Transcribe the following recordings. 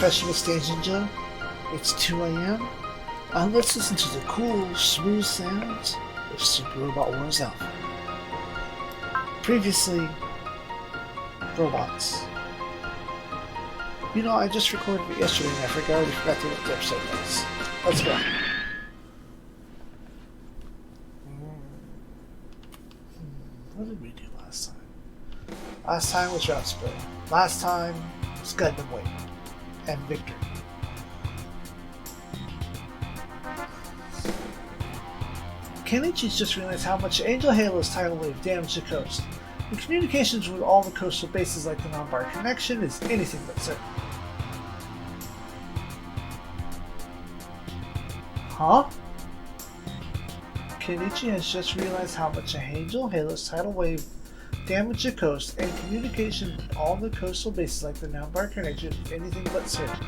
professional stage ninja. It's 2 a.m. Let's listen to the cool, smooth sounds of Super Robot Wars Alpha. Previously, robots. You know, I just recorded it yesterday and I already forgot to what the episode was. Let's go. What did we do last time? Last time was Route Spray. Last time was Gundam Wave. And Victor. Kenichi's just realized how much Angel Halo's tidal wave damaged the coast. And communications with all the coastal bases like the non-bar connection is anything but certain. Huh? Kenichi has just realized how much Angel Halo's tidal wave damaged the coast, and communication with all the coastal bases like the non-bar connection is anything but certain.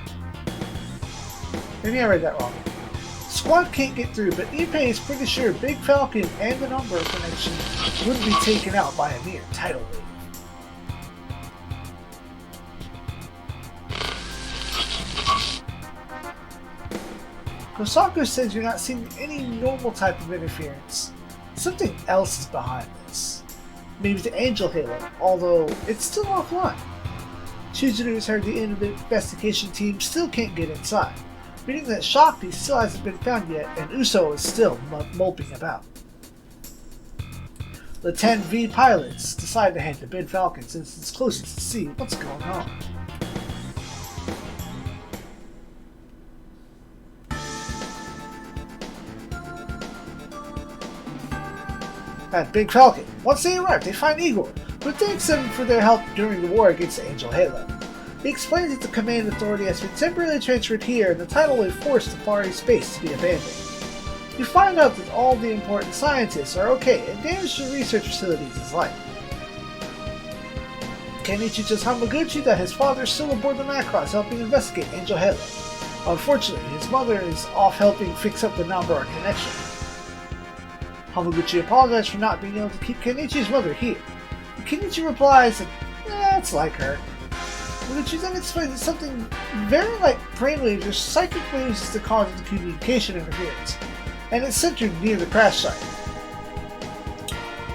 Maybe I read that wrong. Squad can't get through, but Ippei is pretty sure Big Falcon and the non-bar connection wouldn't be taken out by a mere tidal wave. Kosako says you're not seeing any normal type of interference. Something else is behind this. Maybe the Angel Halo, although it's still offline. Chizuru has heard the investigation team still can't get inside, meaning that Shakti still hasn't been found yet and Uso is still moping about. The 10V pilots decide to head to Big Falcon since it's closest to see what's going on. At Big Falcon, once they arrive, they find Igor, who thanks them for their help during the war against the Angel Halo. He explains that the command authority has been temporarily transferred here and the tidal wave forced the Far East base to be abandoned. You find out that all the important scientists are okay and damage to research facilities is light. Kenichi tells Hamaguchi that his father is still aboard the Macross helping investigate Angel Halo. Unfortunately, his mother is off helping fix up the Nambara connection. Hamaguchi apologizes for not being able to keep Kenichi's mother here. Kenichi replies that, it's like her. Hamaguchi then explains that something very like brainwaves or psychic waves is the cause of the communication interference, and it's centered near the crash site.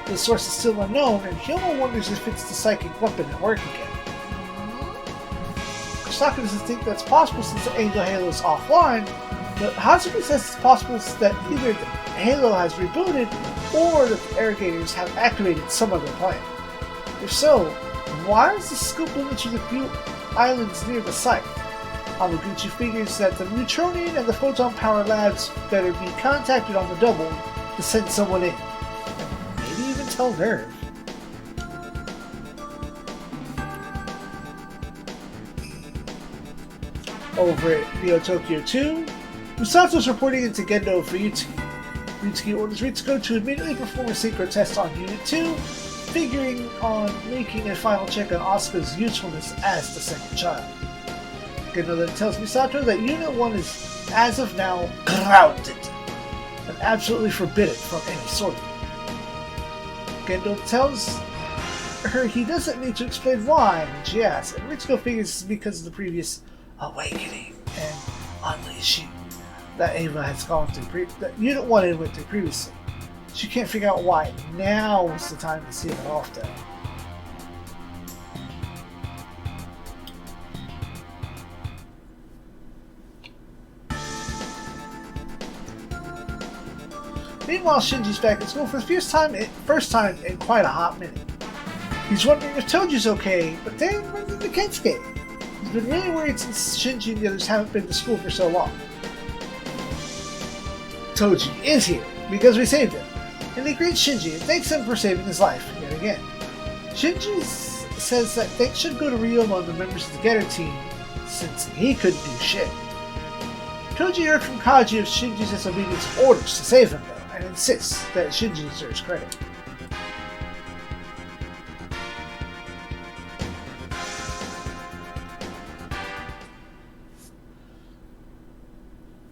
The source is still unknown, and Hyoma wonders if it's the psychic weapon at work again. Kosaka doesn't think that's possible since the Angel Halo is offline, but Hazuki says it's possible that either the Halo has rebooted or that the irrigators have activated some other plan. If so, why is the scope limited to the few islands near the site? Hamaguchi figures that the Neutronian and the Photon Power Labs better be contacted on the double to send someone in. Maybe even tell Nerve. Over at Neo Tokyo 2, Musato's reporting into Gendo for Yutsuki. Yutsuki orders Ritsuko to immediately perform a synchro test on Unit 2, figuring on making a final check on Asuka's usefulness as the second child. Gendo then tells Misato that Unit 1 is, as of now, grounded and absolutely forbidden from any sort. Gendo tells her he doesn't need to explain why when she asks, and Ritsuko figures it's because of the previous awakening and unleashing that Ava has gone through, that Unit 1 had went through previously. She can't figure out why now is the time to see it off though. Meanwhile, Shinji's back at school for the first time in quite a hot minute. He's wondering if Toji's okay, but then runs into Kensuke. He's been really worried since Shinji and the others haven't been to school for so long. Toji is here, because we saved him, and he greets Shinji and thanks him for saving his life, yet again. Shinji says that thanks should go to Ryoma and the members of the Getter team, since he couldn't do shit. Toji heard from Kaji of Shinji's disobedience of orders to save him, though, and insists that Shinji deserves credit.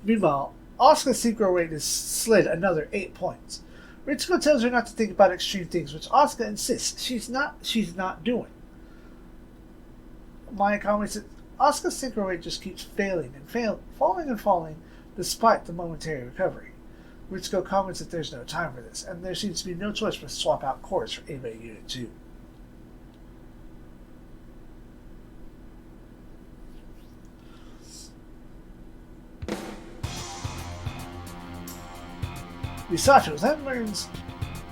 Meanwhile, Asuka's synchro rate has slid another 8 points. Ritsuko tells her not to think about extreme things, which Asuka insists she's not doing. Maya comments that Asuka's synchro rate just keeps falling, despite the momentary recovery. Ritsuko comments that there's no time for this, and there seems to be no choice but to swap out cores for Ava Unit 2. Misato then learns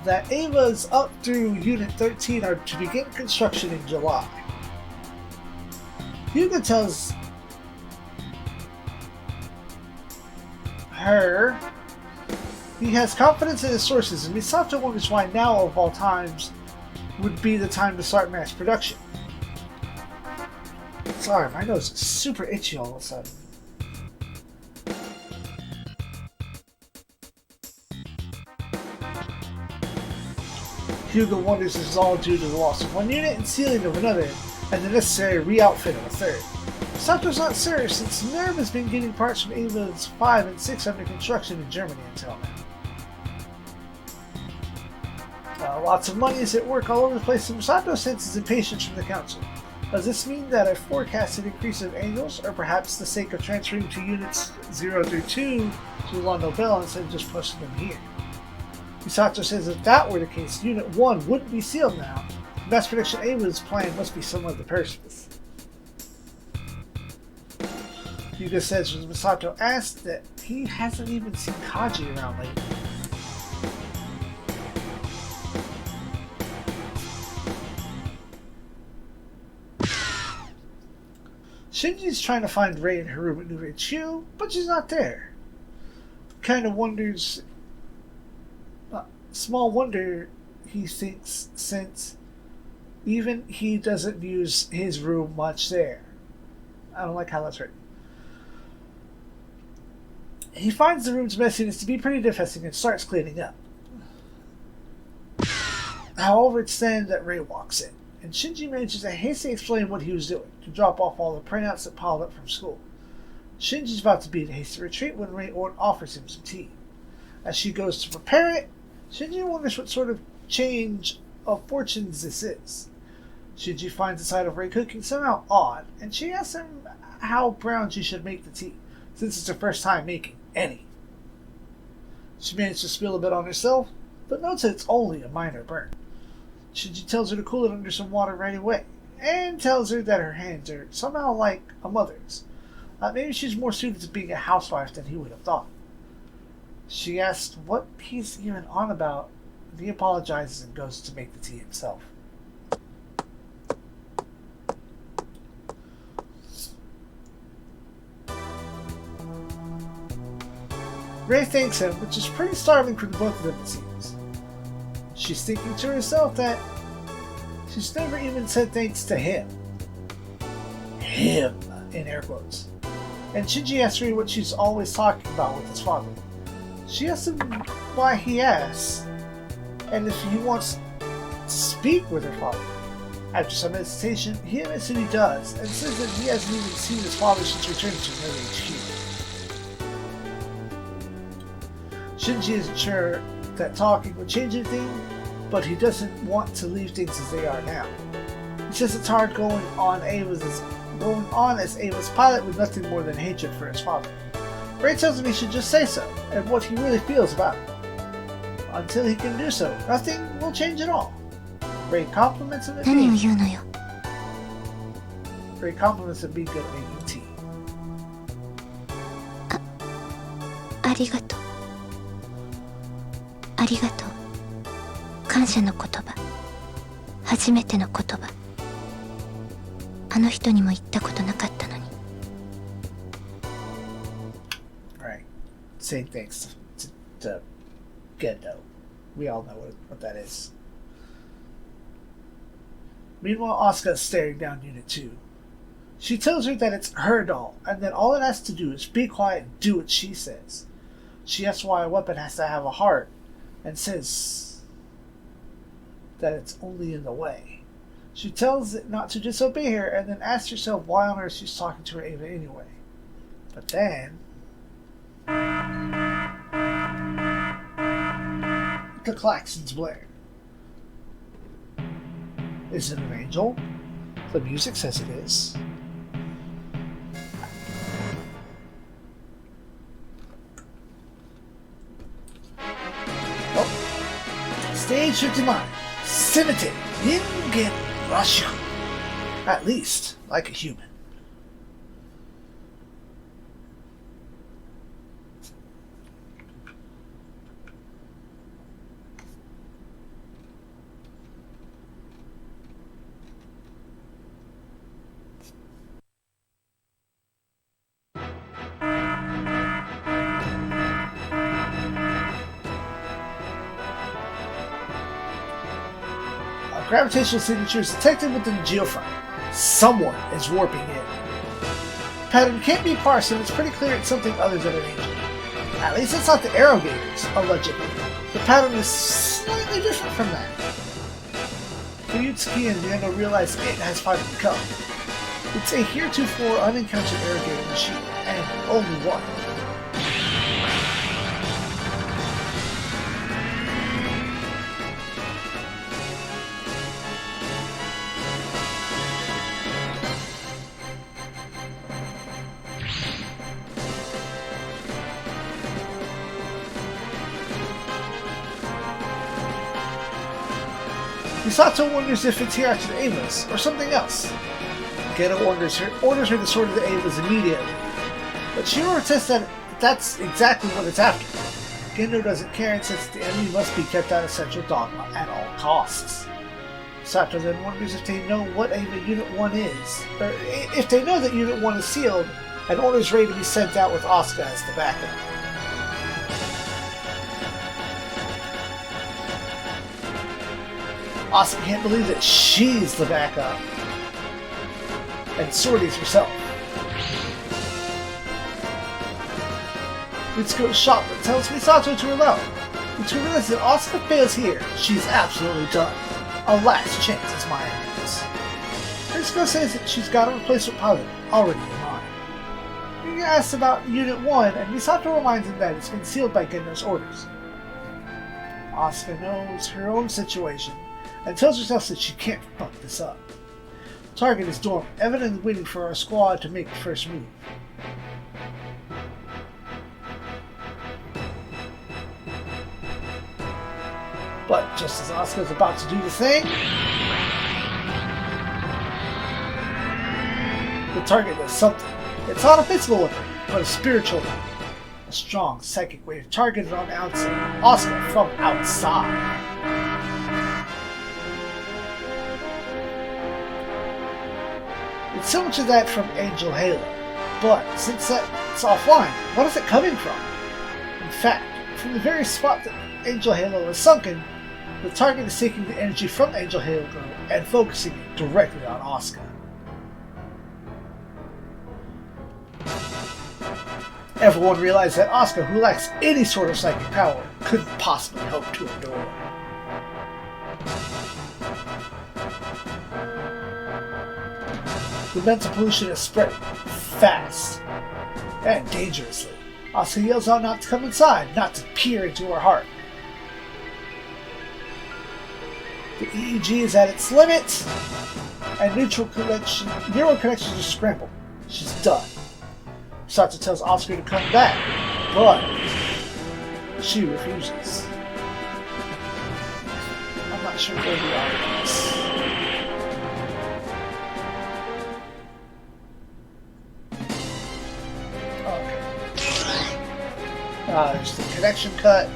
that Ava's up through Unit 13 are to begin construction in July. Hyuga tells her he has confidence in his sources, and Misato wonders why now of all times would be the time to start mass production. Sorry, my nose is super itchy all of a sudden. Hyuga wonders this is all due to the loss of one unit and sealing of another, and the necessary re-outfit of a third. Sato's not sure since NERV has been getting parts from Ava's 5 and 6 under construction in Germany until now. Lots of money is at work all over the place, and Sato senses impatience from the council. Does this mean that a forecasted increase of angles, or perhaps the sake of transferring to units 0 through 2 to La Nobel instead of just pushing them here? Misato says if that were the case, Unit 1 wouldn't be sealed now. Mass production Ava's plan must be somewhat the purpose. Hyuga says when Misato asked that he hasn't even seen Kaji around lately. Shinji's trying to find Rei in her room at New HQ, but she's not there. Kind of wonders. Small wonder, he thinks, since even he doesn't use his room much there. I don't like how that's written. He finds the room's messiness to be pretty depressing and starts cleaning up. However, it's then that Rei walks in, and Shinji manages to hastily explain what he was doing, to drop off all the printouts that piled up from school. Shinji's about to beat a hasty retreat when Rei offers him some tea. As she goes to prepare it, Shinji wonders what sort of change of fortunes this is. Shinji finds the sight of Rei cooking somehow odd, and she asks him how brown she should make the tea, since it's her first time making any. She managed to spill a bit on herself, but notes that it's only a minor burn. Shinji tells her to cool it under some water right away, and tells her that her hands are somehow like a mother's. Maybe she's more suited to being a housewife than he would have thought. She asks what he's even on about, and he apologizes and goes to make the tea himself. Rei thanks him, which is pretty startling for the both of them, it seems. She's thinking to herself that she's never even said thanks to him. Him, in air quotes. And Shinji asks Rei what she's always talking about with his father. She asks him why he asks, and if he wants to speak with her father. After some hesitation, he admits that he does, and says that he hasn't even seen his father since returning to New HQ. Shinji isn't sure that talking would change anything, but he doesn't want to leave things as they are now. He says it's hard going on as Ava's pilot with nothing more than hatred for his father. Rei tells him he should just say so, and what he really feels about it. Until he can do so, nothing will change at all. Rei compliments him at being good at making tea. ありがとう。ありがとう。感謝の言葉。初めての言葉。あの人にも言ったことなかったのに。Right. Saying thanks to Gendo. We all know what that is. Meanwhile, Asuka is staring down Unit 2. She tells her that it's her doll, and that all it has to do is be quiet and do what she says. She asks why a weapon has to have a heart, and says that it's only in the way. She tells it not to disobey her, and then asks herself why on earth she's talking to her Ava anyway. But then the klaxons blare. Is it an angel? The music says it is. Shutiman, Semite, Ningen Rashiku. At least, like a human. Gravitational signature is detected within the geofront. Someone is warping in. The pattern can't be parsed, and it's pretty clear it's something other than an angel. At least it's not the Arrogators, allegedly. The pattern is slightly different from that. Fuyutsuki and Yendo realize it has finally come. It's a heretofore unencountered Arrogator machine, and only one. Misato wonders if it's here after the Avas, or something else. Gendo orders her to sort of the Avas immediately, but Shiro protests that that's exactly what it's after. Gendo doesn't care and says the enemy must be kept out of Central Dogma at all costs. Misato then wonders if they know what Ava Unit 1 is, or if they know that Unit 1 is sealed, and orders Rei to be sent out with Asuka as the backup. Asuka can't believe that she's the backup. And Swordy's herself. Mitsuko is shocked but tells Misato to allow. Mitsuko realizes that Asuka fails here. She's absolutely done. A last chance is my hands. Mitsuko says that she's got a replacement pilot already in mind. He asks about Unit 1, and Misato reminds him that it's been sealed by Gendo's orders. Asuka knows her own situation and tells herself that she can't fuck this up. Target is dormant, evidently waiting for our squad to make the first move. But just as Asuka's about to do the thing, the target does something. It's not a physical weapon, but a spiritual one. A strong psychic wave targeted on Asuka from outside. It's similar to that from Angel Halo, but since that's offline, what is it coming from? In fact, from the very spot that Angel Halo is sunken, the target is taking the energy from Angel Halo and focusing it directly on Asuka. Everyone realized that Asuka, who lacks any sort of psychic power, couldn't possibly hope to endure. The mental pollution is spreading fast and dangerously. Asuka yells out not to come inside, not to peer into her heart. The EEG is at its limit, and neural connections are scrambled. She's done. Sato tells Asuka to come back, but she refuses. I'm not sure where we are with this. There's the connection cut.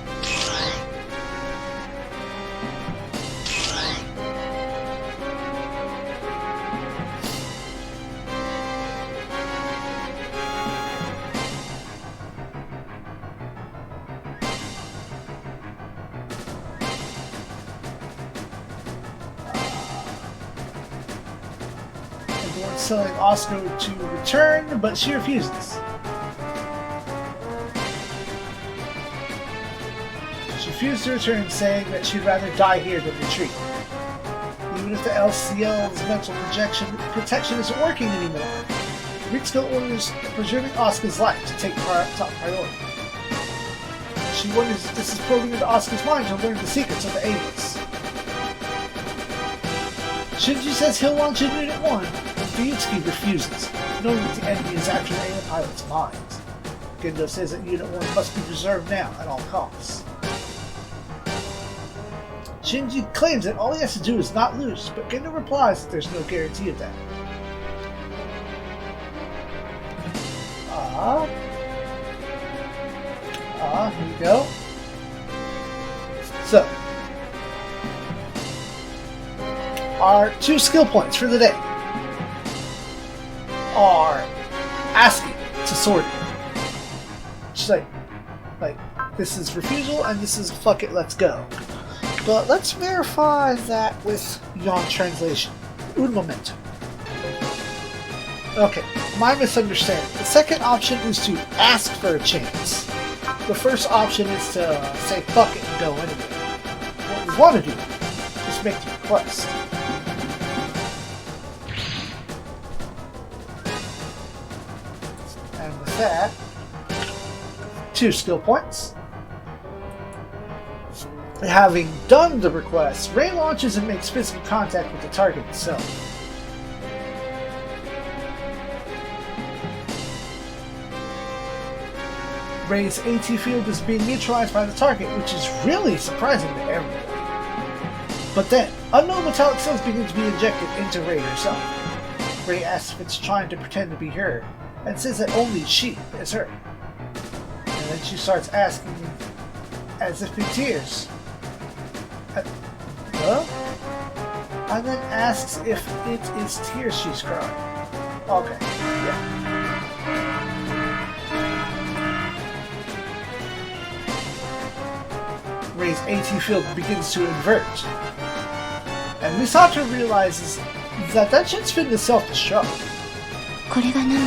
Everyone's telling Asuka to return, but she refuses. She refused to return, saying that she'd rather die here than retreat. Even if the LCL's mental protection isn't working anymore, Ritsuko orders preserving Asuka's life to take top priority. She wonders if this is probing into Asuka's mind to learn the secrets of the Avas. Shinji says he'll launch in Unit 1, and Fuyutsuki refuses, knowing that the enemy is after the Ava pilot's minds. Gendo says that Unit 1 must be preserved now at all costs. Shinji claims that all he has to do is not lose, but Gendo replies that there's no guarantee of that. Here we go. So, our 2 skill points for the day are asking to sword it. Just like this is refusal and this is fuck it, let's go. But let's verify that with ZEON translation. Un momento. Okay, my misunderstanding. The second option is to ask for a chance. The first option is to say fuck it and go anyway. What we want to do is make the request. And with that, 2 skill points. Having done the request, Rei launches and makes physical contact with the target itself. Rei's AT field is being neutralized by the target, which is really surprising to everyone. But then, unknown metallic cells begin to be injected into Rei herself. Rei asks if it's trying to pretend to be her, and says that only she is her. And then she starts asking, as if in tears, huh? And then asks if it is tears she's crying. Okay, yeah. Rei's AT field begins to invert. And Misato realizes that that shit's been to self-destruct. これが涙。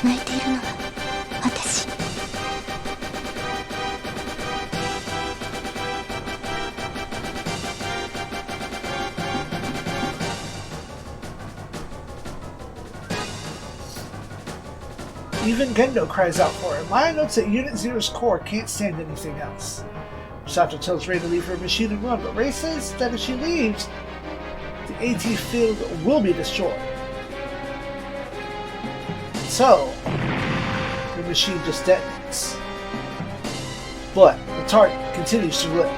泣いているのは私。Even Gendo cries out for it. Maya notes that Unit Zero's core can't stand anything else. Misato tells Rei to leave her machine and run, but Rei says that if she leaves, the AT field will be destroyed. So, the machine just detonates. But the target continues to live.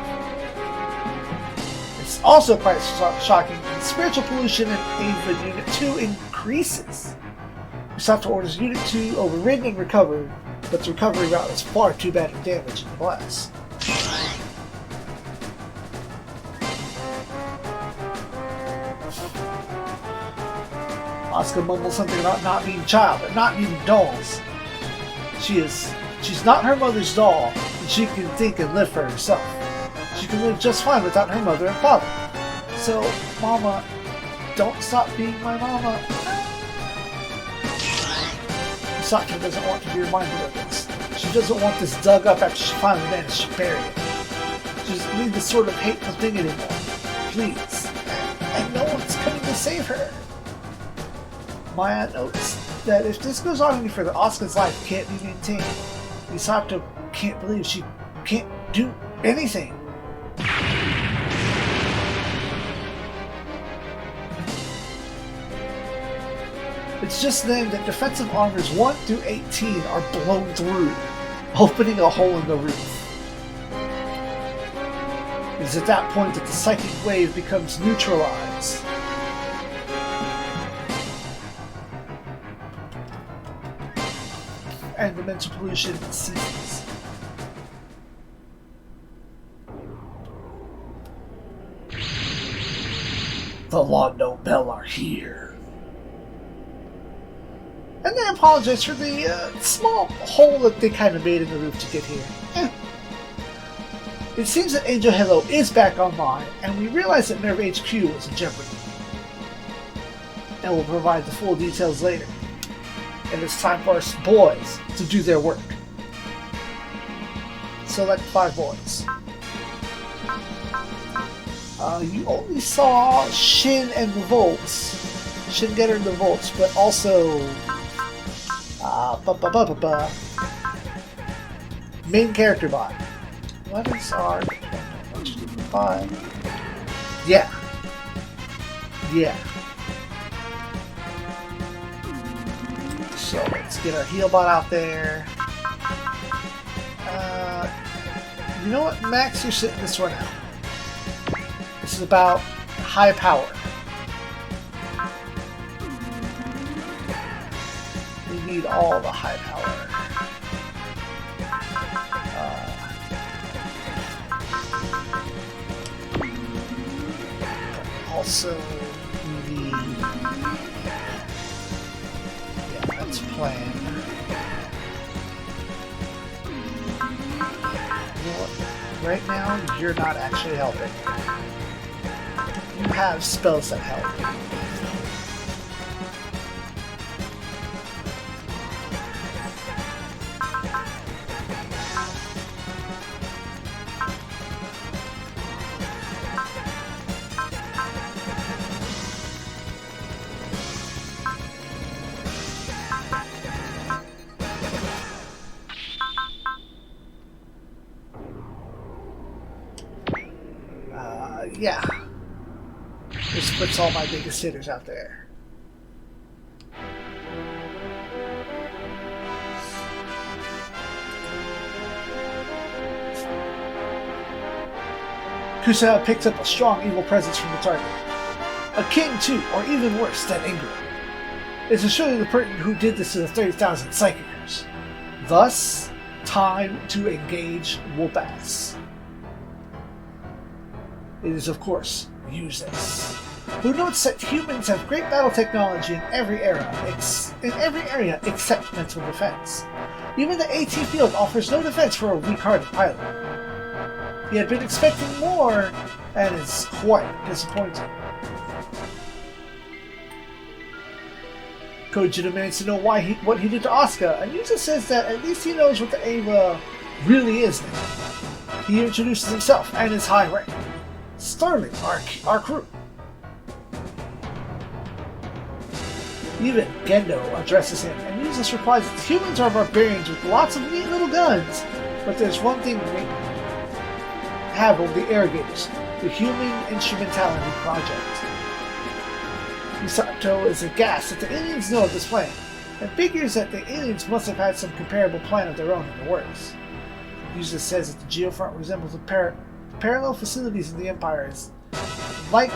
It's also quite shocking that spiritual pollution in Ava Unit 2 increases. Misato orders Unit 2 overridden and recovered, but the recovery route is far too bad for damage in the blast. Asuka mumbles something about not being child, but not needing dolls. She's not her mother's doll, and she can think and live for herself. She can live just fine without her mother and father. So, Mama, don't stop being my mama. Misato doesn't want to be reminded of this. She doesn't want this dug up after she finally managed to bury it. She doesn't need this sort of hateful thing anymore. Please. And no one's coming to save her. Maya notes that if this goes on any further, Asuka's life can't be maintained. Misato can't believe she can't do anything. It's just then that defensive armors 1 through 18 are blown through, opening a hole in the roof. It's at that point that the psychic wave becomes neutralized. And the mental pollution ceases. The Londo Bell are here. And they apologize for the small hole that they kind of made in the roof to get here. It seems that Angel Halo is back online, and we realize that Nerve HQ was in jeopardy. And we'll provide the full details later. And it's time for us boys to do their work. Select 5 boys. You only saw Shin and the Volts. Shin Getter and the Volts, but also main character bot. What is our 5? Yeah. So let's get our heal bot out there. You know what, Max, you're sitting this one out. This is about high power. We need all the high power. Also, we need... Yeah, that's plan. You know what? Right now, you're not actually helping. You have spells that help. Yeah. This puts all my biggest hitters out there. Kusa picks up a strong evil presence from the target. A king too, or even worse, than Ingram. It's surely the person who did this to the 30,000 psychicers. Thus, time to engage Whoop-Ass. It is, of course, Useless, who notes that humans have great battle technology in every area except mental defense. Even the AT field offers no defense for a weak-hearted pilot. He had been expecting more, and is quite disappointed. Koji demands to know what he did to Asuka, and Yusa says that at least he knows what the Ava really is now. He introduces himself and his high rank. Starling, our crew. Even Gendo addresses him, and Useless replies that humans are barbarians with lots of neat little guns, but there's one thing we have over the Irrigators, the Human Instrumentality Project. Misato is aghast that the aliens know of this plan, and figures that the aliens must have had some comparable plan of their own in the works. Useless says that the Geofront resembles a parallel facilities in the Empire is likely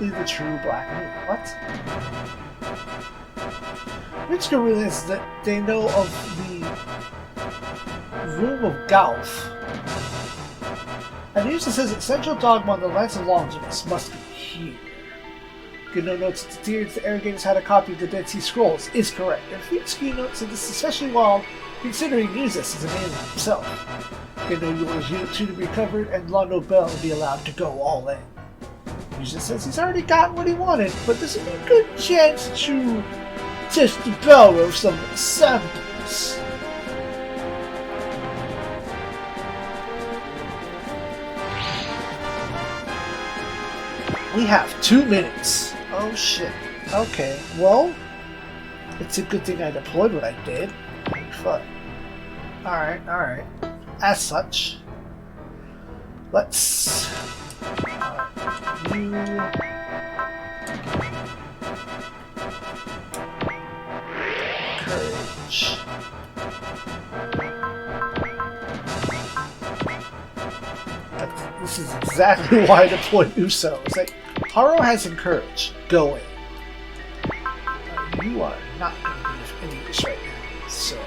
the true Black Moon. What? Mitsuko realizes that they know of the Room of Golf. And Usa says that central dogma on the Lance of Longinus must be here. Gendo notes that the theory that the Irrigators had a copy of the Dead Sea Scrolls is correct, and Mitsuko notes that this is especially wild considering Useless as an alien himself. Gendo orders Unit 2 to be recovered and Londo Bell be allowed to go all in. Useless says he's already gotten what he wanted, but this is a good chance to test the power of some samples. We have 2 minutes. Oh shit. Okay, well, it's a good thing I deployed what I did. Fuck. Alright. As such, let's you courage. This is exactly why I deployed Uso. It's like, Haro has encouraged. Go in. You are not going to be of any use right now, so.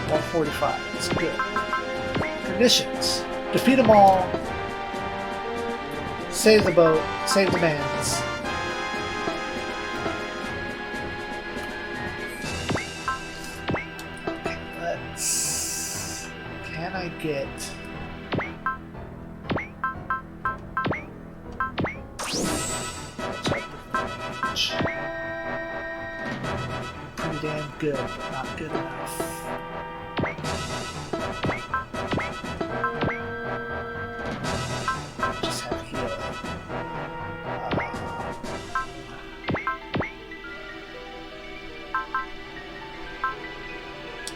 $145. That's good. Conditions: defeat them all. Save the boat. Save the mans. Okay, let's. Can I get? Pretty damn good, but not good enough. Just have healing.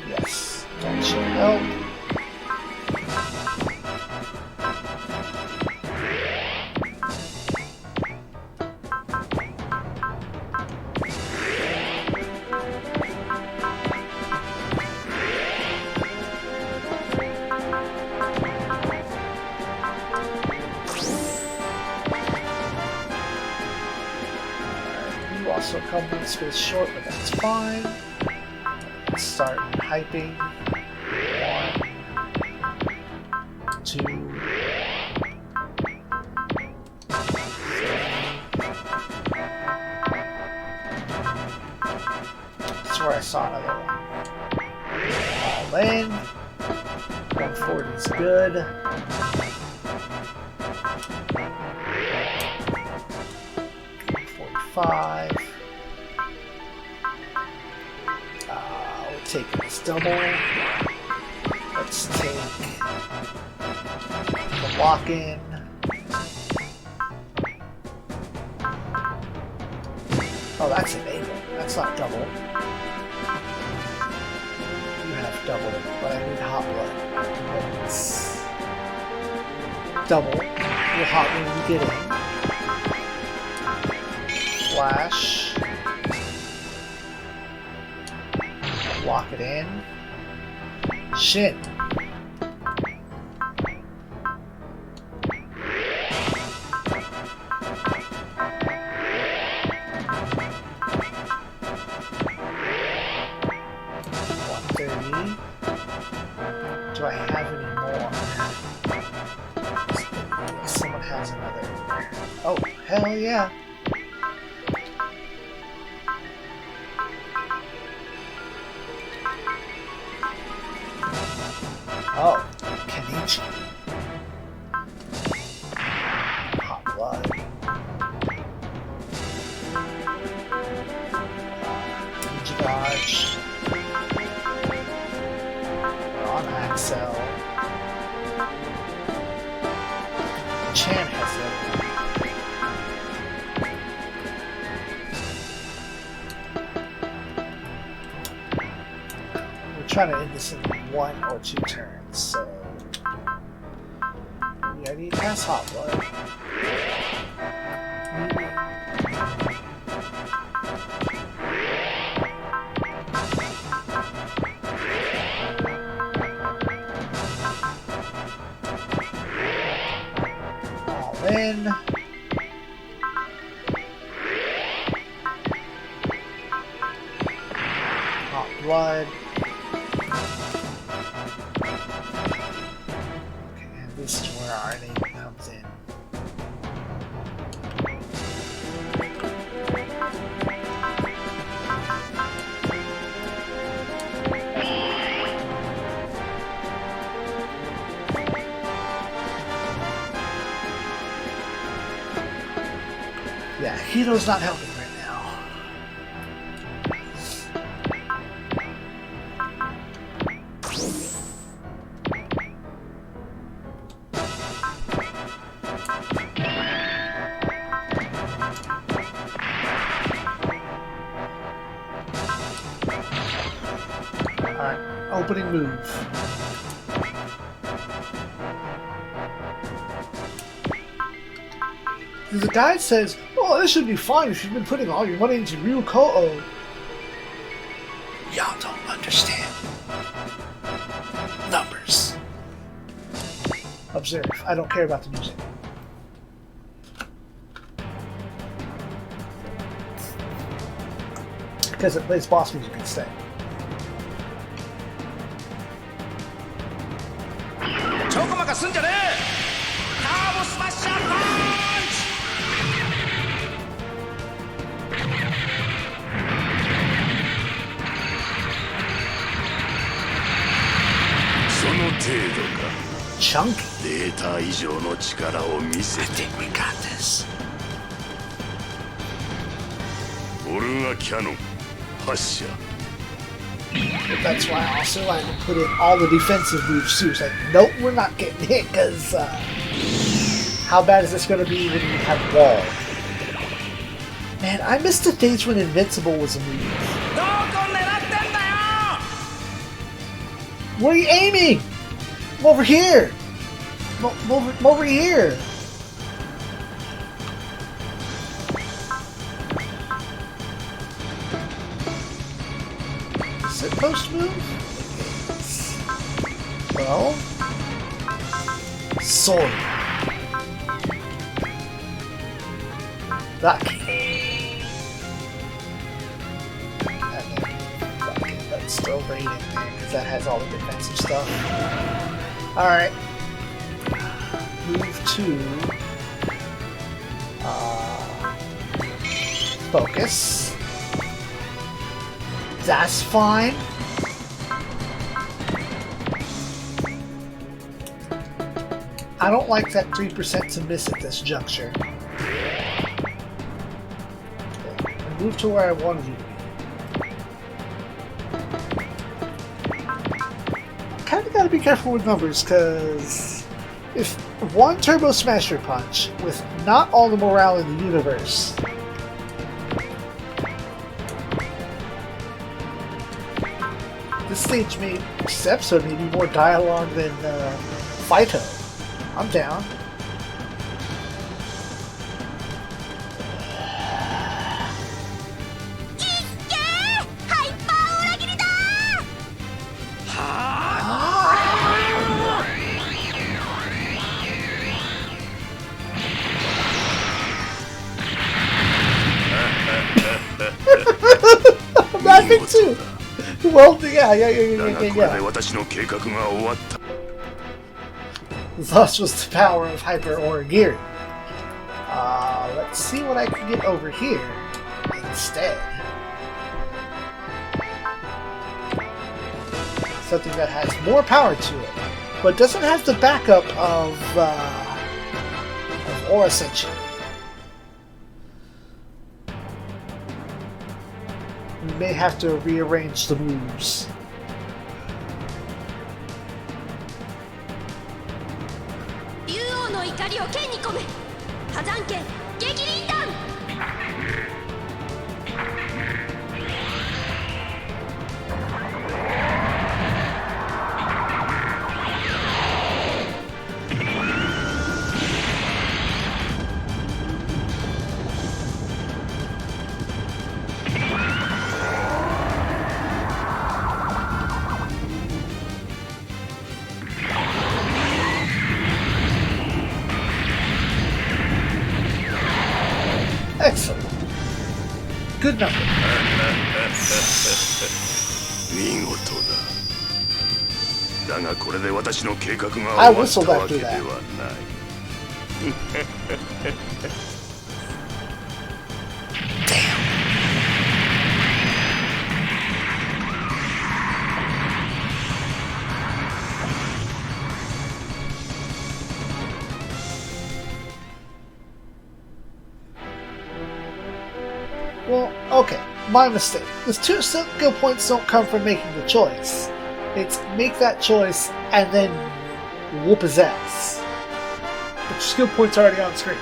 Yes, don't you help? so a couple of space short, but that's fine. Let's start hyping. 1, 2, 3. That's where I saw another one. All in. 140 is good. 45. We're taking this double. Let's take the lock in. Oh, that's enable. That's not double. You have double, but I need hot blood. Let's double. You're hot when you get in. Flash. Lock it in. Shit. Do I have any more? Someone has another. Oh, hell yeah. Oh, Kenichi. Hot blood. Ninja dodge. On Axel. Chan has it. We're trying to end this in 1 or 2 turns, so we already pass hot blood. All in. Hot blood. This is where our name comes in. Yeah, Hito's not helping right now. Alright, opening move. The guide says, oh, this should be fine if you've been putting all your money into real Ko-Oh. Y'all don't understand. Numbers. Observe. I don't care about the music. Because it plays boss music instead. Chunky. I think we got this. But that's why I also like to put in all the defensive moves too. It's like, nope, we're not getting hit because how bad is this going to be when we have wall? Man, I miss the days when Invincible was a move. Where are you aiming? I'm over here. I'm over here. Is it post move? Well, sword. That. it's the overheating thing, because that has all the defensive stuff. Alright. Move to... focus. That's fine. I don't like that 3% to miss at this juncture. Okay. Move to where I wanted you to be. Kind of got to be careful with numbers, because if one Turbo Smasher Punch with not all the morale in the universe, this episode may be more dialogue than Fighto. I'm down. I'm laughing too. Well, yeah. Thus was the power of Hyper Origiri. Let's see what I can get over here instead. Something that has more power to it, but doesn't have the backup of Aura Ascension. We may have to rearrange the moves. Excellent. Good number. I whistled after that. Well, okay, my mistake. Those 2 skill points don't come from making the choice. It's make that choice and then whoop his ass. But your skill point's already on screen.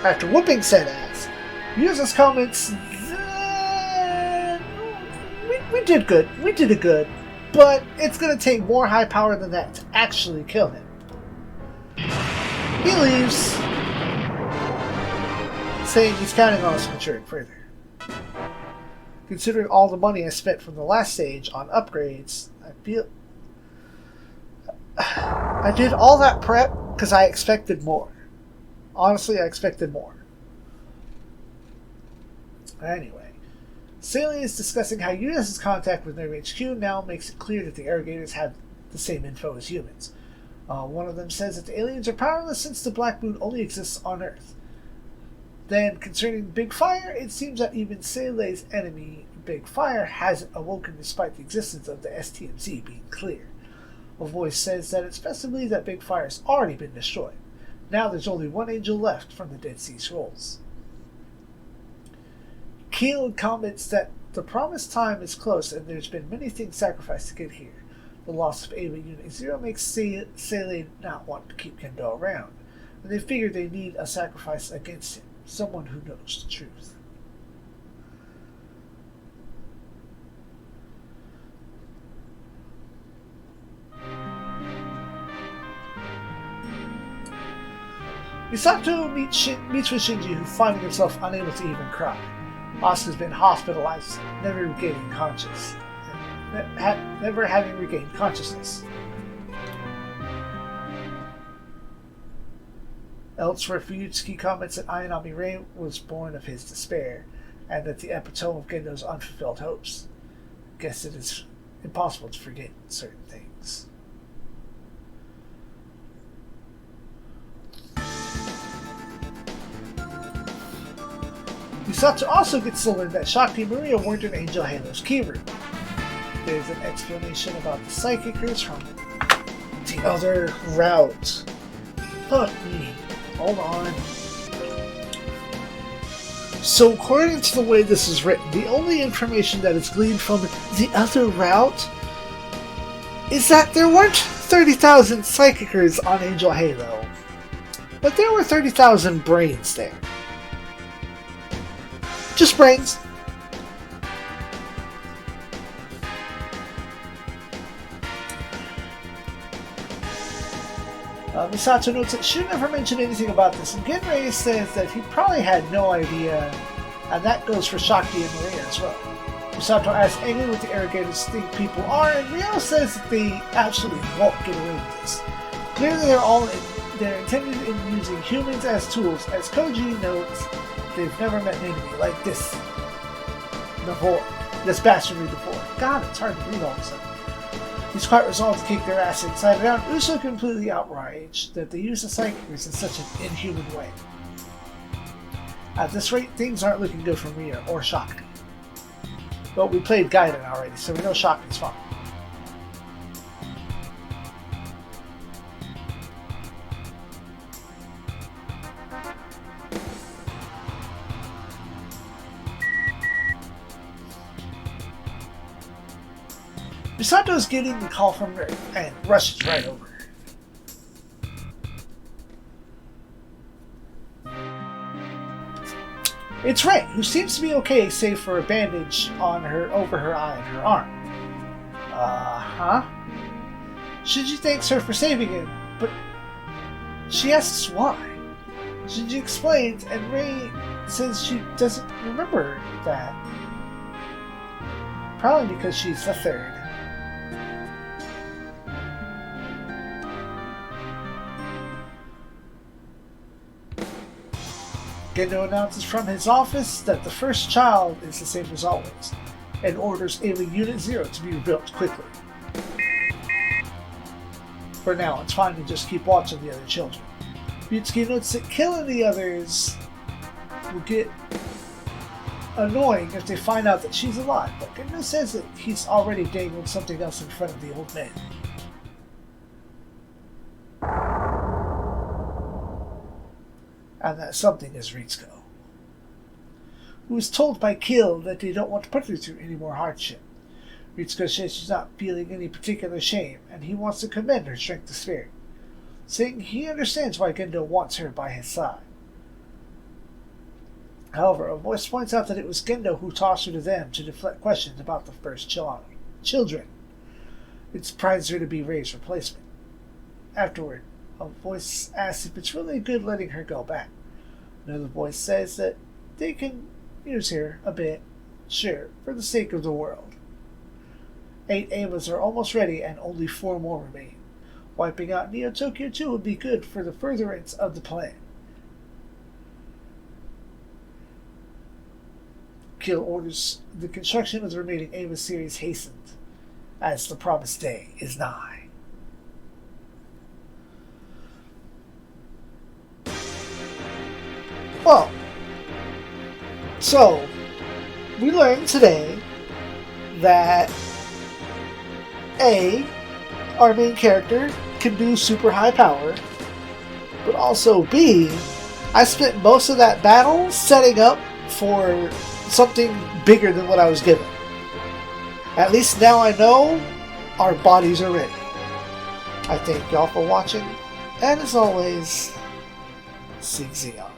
After whooping said ass, use his comments. We did good. We did it good. But it's going to take more high power than that to actually kill him. He leaves, saying he's counting on us maturing further. Considering all the money I spent from the last stage on upgrades, I did all that prep because I expected more. Honestly, I expected more. Anyway, Saley is discussing how UNS's contact with Nerve HQ now makes it clear that the Irrigators have the same info as humans. One of them says that the aliens are powerless since the Black Moon only exists on Earth. Then, concerning Big Fire, it seems that even Saley's enemy, Big Fire, hasn't awoken despite the existence of the STMZ being clear. A voice says that it's best to believe that Big Fire's already been destroyed. Now there's only one angel left from the Dead Sea Scrolls. Keel comments that the promised time is close and there's been many things sacrificed to get here. The loss of Ava Unit 0 makes Saley not want to keep Kendo around, and they figure they need a sacrifice against him. Someone who knows the truth. Misato meets with Shinji, who finding himself unable to even cry. Asuka's been hospitalized, never having regained consciousness. Elsewhere, Fuyutsuki comments that Ayanami Rei was born of his despair, and that the epitome of Gendo's unfulfilled hopes. Guess it is impossible to forget certain things. Misato also gets to learn that Shakti and Maria weren't in Angel Halo's key room. There's an explanation about the Psychicers from the other route. Fuck me. Hold on. So according to the way this is written, the only information that is gleaned from the other route is that there weren't 30,000 Psychicers on Angel Halo, but there were 30,000 brains there. Just brains. Misato notes that she never mentioned anything about this, and Genrei says that he probably had no idea, and that goes for Shakti and Maria as well. Misato asks Amy what the Irrigators think people are, and Rio says that they absolutely won't get away with this. Clearly they're intended in using humans as tools. As Koji notes, they've never met an enemy like this before. This bastardry before. God, it's hard to read all of a sudden. He's quite resolved to kick their ass inside and out. Uso completely outraged that they use the Psychicers in such an inhuman way. At this rate, things aren't looking good for Ria or Shakti. But we played Gaiden already, so we know Shakti's fine. Misato's getting the call from Ray and rushes right over. It's Ray, who seems to be okay save for a bandage on her over her eye and her arm. Shinji thanks her for saving him, but she asks why. Shinji explains, and Ray says she doesn't remember that. Probably because she's the third. Gendo announces from his office that the first child is the same as always, and orders Alien Unit 0 to be rebuilt quickly. For now, it's fine to just keep watching the other children. Ryutsuki notes that killing the others will get annoying if they find out that she's alive, but Gendo says that he's already dangled something else in front of the old man. And that something is Ritsuko, who is told by Kill that they don't want to put her through any more hardship. Ritsuko says she's not feeling any particular shame, and he wants to commend her strength of spirit, saying he understands why Gendo wants her by his side. However, a voice points out that it was Gendo who tossed her to them to deflect questions about the first children. It surprises her to be Ray's replacement. Afterward, a voice asks if it's really good letting her go back. Another voice says that they can use her a bit, sure, for the sake of the world. 8 Amas are almost ready and only 4 more remain. Wiping out Neo Tokyo 2 would be good for the furtherance of the plan. Kill orders the construction of the remaining Amos series hastened, as the promised day is nigh. Well, so we learned today that A, our main character can do super high power, but also B, I spent most of that battle setting up for something bigger than what I was given. At least now I know our bodies are ready. I thank y'all for watching, and as always, SIEG ZEON.